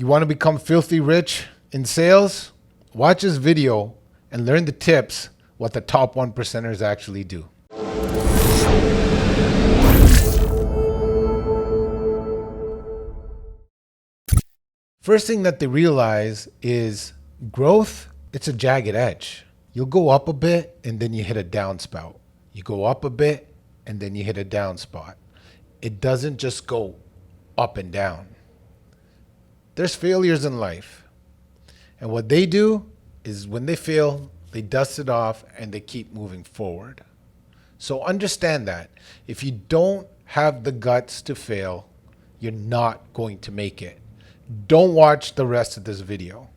You want to become filthy rich in sales? Watch this video and learn the tips, what the top 1%ers actually do. First thing that they realize is growth, it's a jagged edge. You'll go up a bit and then you hit a down spout. You go up a bit and then you hit a down spot. It doesn't just go up and down. There's failures in life. And what they do is when they fail, they dust it off and they keep moving forward. So understand that if you don't have the guts to fail, you're not going to make it. Don't watch the rest of this video.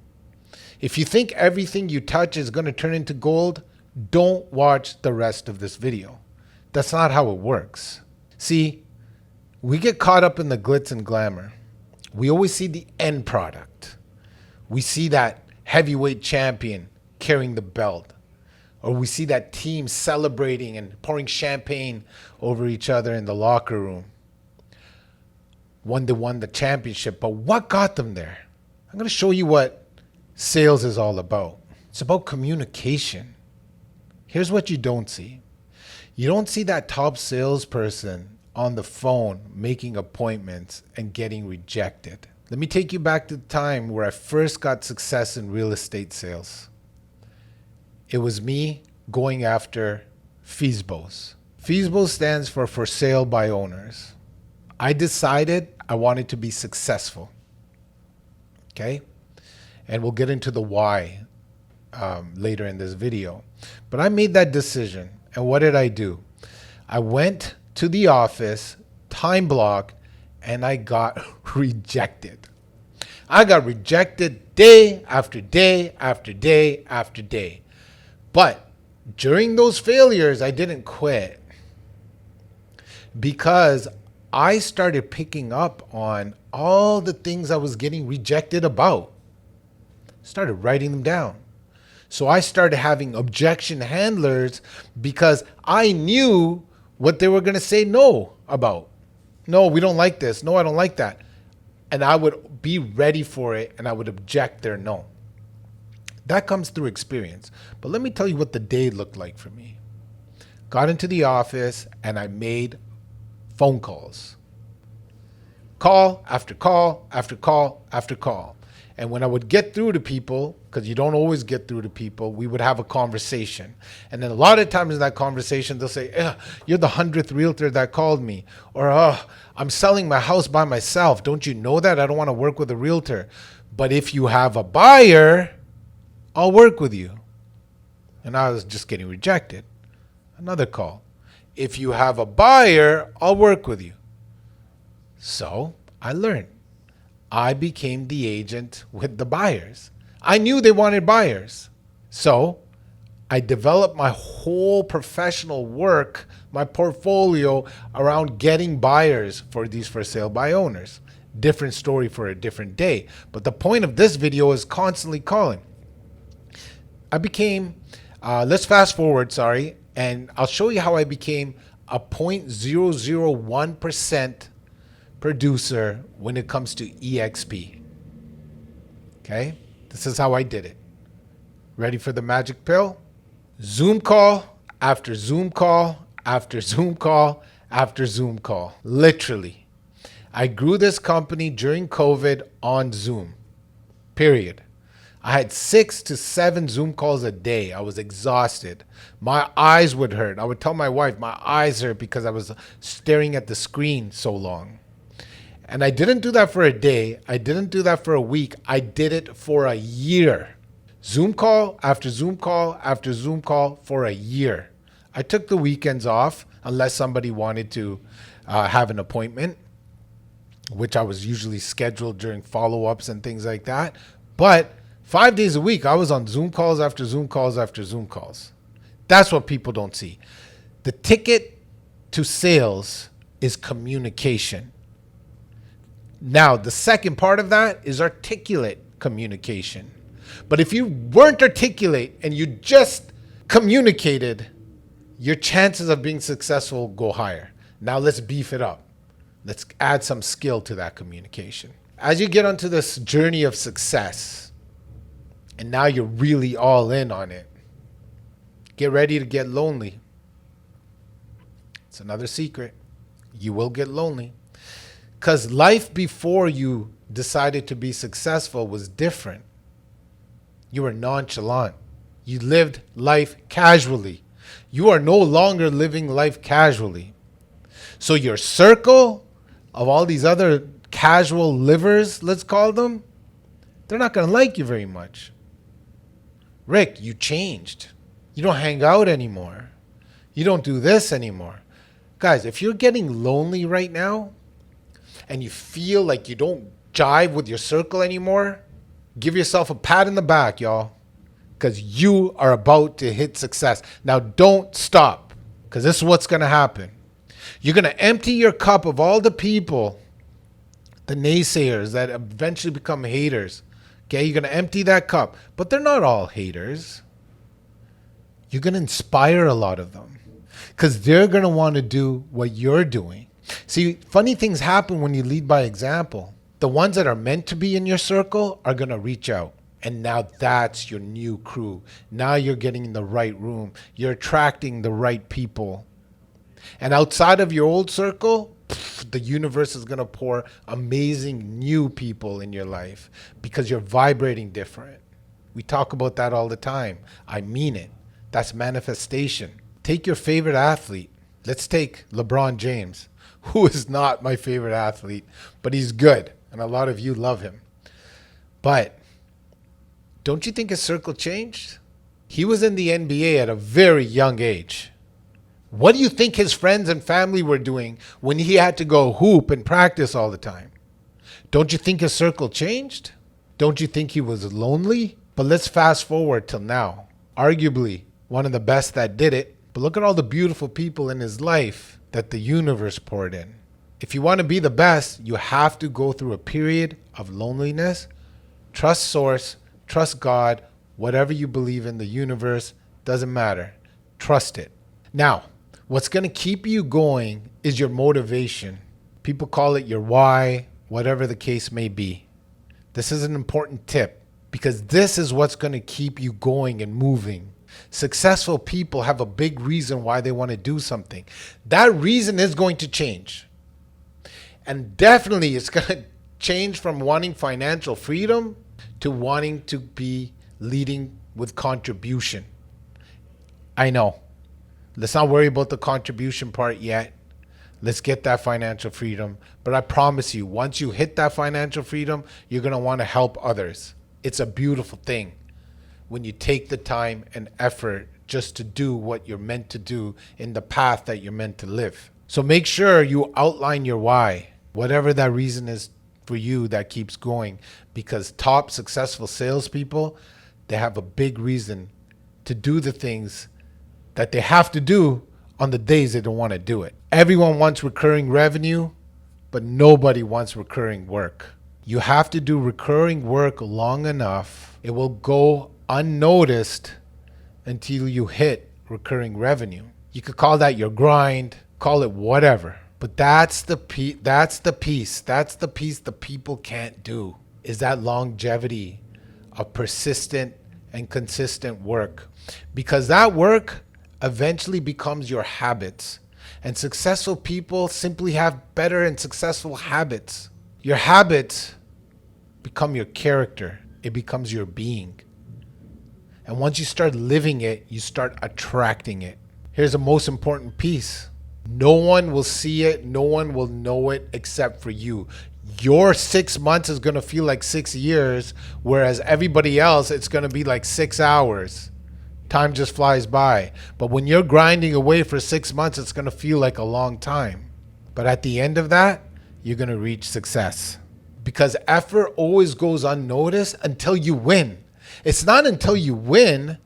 If you think everything you touch is going to turn into gold, don't watch the rest of this video. That's not how it works. See, we get caught up in the glitz and glamour. We always see the end product. We see that heavyweight champion carrying the belt, or we see that team celebrating and pouring champagne over each other in the locker room when they won the championship. But what got them there? I'm going to show you what sales is all about. It's about communication. Here's what you don't see. You don't see that top salesperson on the phone making appointments and getting rejected. Let me take you back to the time where I first got success in real estate sales. It was me going after FSBOs. FSBO stands for sale by owners. I decided I wanted to be successful. Okay? And we'll get into the why later in this video. But I made that decision. And what did I do? I went to the office, time block, and I got rejected. I got rejected day after day after day after day. But during those failures, I didn't quit because I started picking up on all the things I was getting rejected about. Started writing them down. So I started having objection handlers because I knew what they were going to say no about. No, we don't like this. No, I don't like that. And I would be ready for it and I would object their no. That comes through experience. But let me tell you what the day looked like for me. Got into the office and I made phone calls. Call after call after call after call. And when I would get through to people, because you don't always get through to people, we would have a conversation. And then a lot of times in that conversation, they'll say, you're the 100th realtor that called me. Or, I'm selling my house by myself. Don't you know that? I don't want to work with a realtor. But if you have a buyer, I'll work with you. And I was just getting rejected. Another call. If you have a buyer, I'll work with you. So I learned. I became the agent with the buyers. I knew they wanted buyers. So I developed my whole professional work, my portfolio around getting buyers for these for sale by owners. Different story for a different day. But the point of this video is constantly calling. I became, let's fast forward, and I'll show you how I became a 0.001% producer when it comes to EXP. Okay, this is how I did it. Ready for the magic pill? Zoom call after Zoom call after Zoom call after Zoom call. Literally. I grew this company during COVID on Zoom, period. I had 6 to 7 Zoom calls a day. I was exhausted. My eyes would hurt. I would tell my wife my eyes hurt because I was staring at the screen so long. And I didn't do that for a day. I didn't do that for a week. I did it for a year. Zoom call after Zoom call after Zoom call for a year. I took the weekends off unless somebody wanted to have an appointment, which I was usually scheduled during follow-ups and things like that. But 5 days a week, I was on Zoom calls after Zoom calls after Zoom calls. That's what people don't see. The ticket to sales is communication. Now, the second part of that is articulate communication. But if you weren't articulate and you just communicated, your chances of being successful go higher. Now let's beef it up. Let's add some skill to that communication. As you get onto this journey of success, and now you're really all in on it, get ready to get lonely. It's another secret. You will get lonely. Because life before you decided to be successful was different. You were nonchalant. You lived life casually. You are no longer living life casually. So your circle of all these other casual livers, let's call them, they're not going to like you very much. Rick, you changed. You don't hang out anymore. You don't do this anymore. Guys, if you're getting lonely right now and you feel like you don't jive with your circle anymore, give yourself a pat in the back, y'all, because you are about to hit success. Now, don't stop, because this is what's going to happen. You're going to empty your cup of all the people, the naysayers that eventually become haters. Okay, you're going to empty that cup, but they're not all haters. You're going to inspire a lot of them because they're going to want to do what you're doing. See, funny things happen when you lead by example. The ones that are meant to be in your circle are going to reach out. And now that's your new crew. Now you're getting in the right room. You're attracting the right people. And outside of your old circle, the universe is going to pour amazing new people in your life because you're vibrating different. We talk about that all the time. I mean it. That's manifestation. Take your favorite athlete. Let's take LeBron James, who is not my favorite athlete, but he's good. And a lot of you love him. But don't you think his circle changed? He was in the NBA at a very young age. What do you think his friends and family were doing when he had to go hoop and practice all the time? Don't you think his circle changed? Don't you think he was lonely? But let's fast forward till now. Arguably one of the best that did it. But look at all the beautiful people in his life that the universe poured in. If you want to be the best, you have to go through a period of loneliness. Trust source, trust God, whatever you believe in, the universe, doesn't matter. Trust it. Now, what's going to keep you going is your motivation. People call it your why, whatever the case may be. This is an important tip because this is what's going to keep you going and moving. Successful people have a big reason why they want to do something. That reason is going to change. And definitely it's going to change from wanting financial freedom to wanting to be leading with contribution. I know. Let's not worry about the contribution part yet. Let's get that financial freedom. But I promise you, once you hit that financial freedom, you're going to want to help others. It's a beautiful thing when you take the time and effort just to do what you're meant to do in the path that you're meant to live. So make sure you outline your why, whatever that reason is for you that keeps going, because top successful salespeople, they have a big reason to do the things that they have to do on the days they don't want to do it. Everyone wants recurring revenue, but nobody wants recurring work. You have to do recurring work long enough. It will go unnoticed until you hit recurring revenue. You could call that your grind, call it whatever. But that's the piece the people can't do, is that longevity of persistent and consistent work. Because that work eventually becomes your habits. And successful people simply have better and successful habits. Your habits become your character. It becomes your being. And once you start living it, you start attracting it. Here's the most important piece. No one will see it. No one will know it except for you. Your 6 months is going to feel like 6 years, whereas everybody else, it's going to be like 6 hours. Time just flies by. But when you're grinding away for 6 months, it's going to feel like a long time. But at the end of that, you're going to reach success. Because effort always goes unnoticed until you win. It's not until you win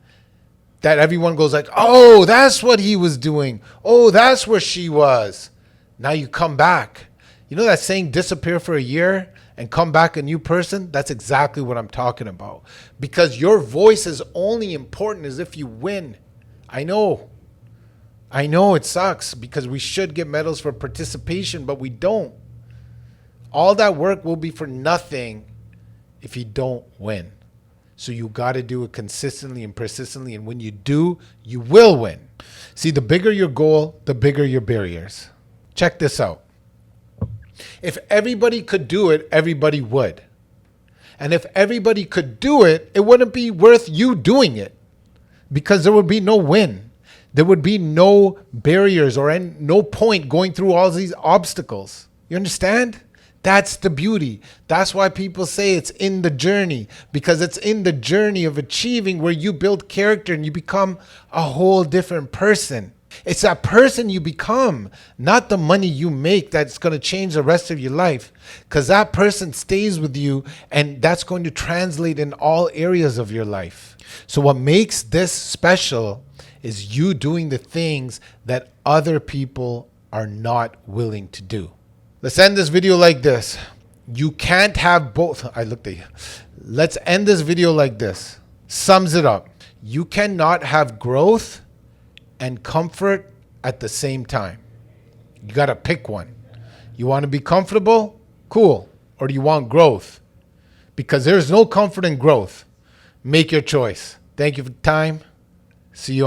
that everyone goes like, oh, that's what he was doing. Oh, that's where she was. Now you come back. You know that saying, disappear for a year and come back a new person? That's exactly what I'm talking about. Because your voice is only important as if you win. I know it sucks because we should get medals for participation, but we don't. All that work will be for nothing if you don't win. So you got to do it consistently and persistently. And when you do, you will win. See, the bigger your goal, the bigger your barriers. Check this out. If everybody could do it, everybody would. And if everybody could do it, it wouldn't be worth you doing it because there would be no win. There would be no barriers or no point going through all these obstacles. You understand? That's the beauty. That's why people say it's in the journey, because it's in the journey of achieving where you build character and you become a whole different person. It's that person you become, not the money you make that's going to change the rest of your life, because that person stays with you and that's going to translate in all areas of your life. So what makes this special is you doing the things that other people are not willing to do. Let's end this video like this. You can't have both. I looked at you. Let's end this video like this. Sums it up. You cannot have growth and comfort at the same time. You got to pick one. You want to be comfortable? Cool. Or do you want growth? Because there's no comfort in growth. Make your choice. Thank you for the time. See you on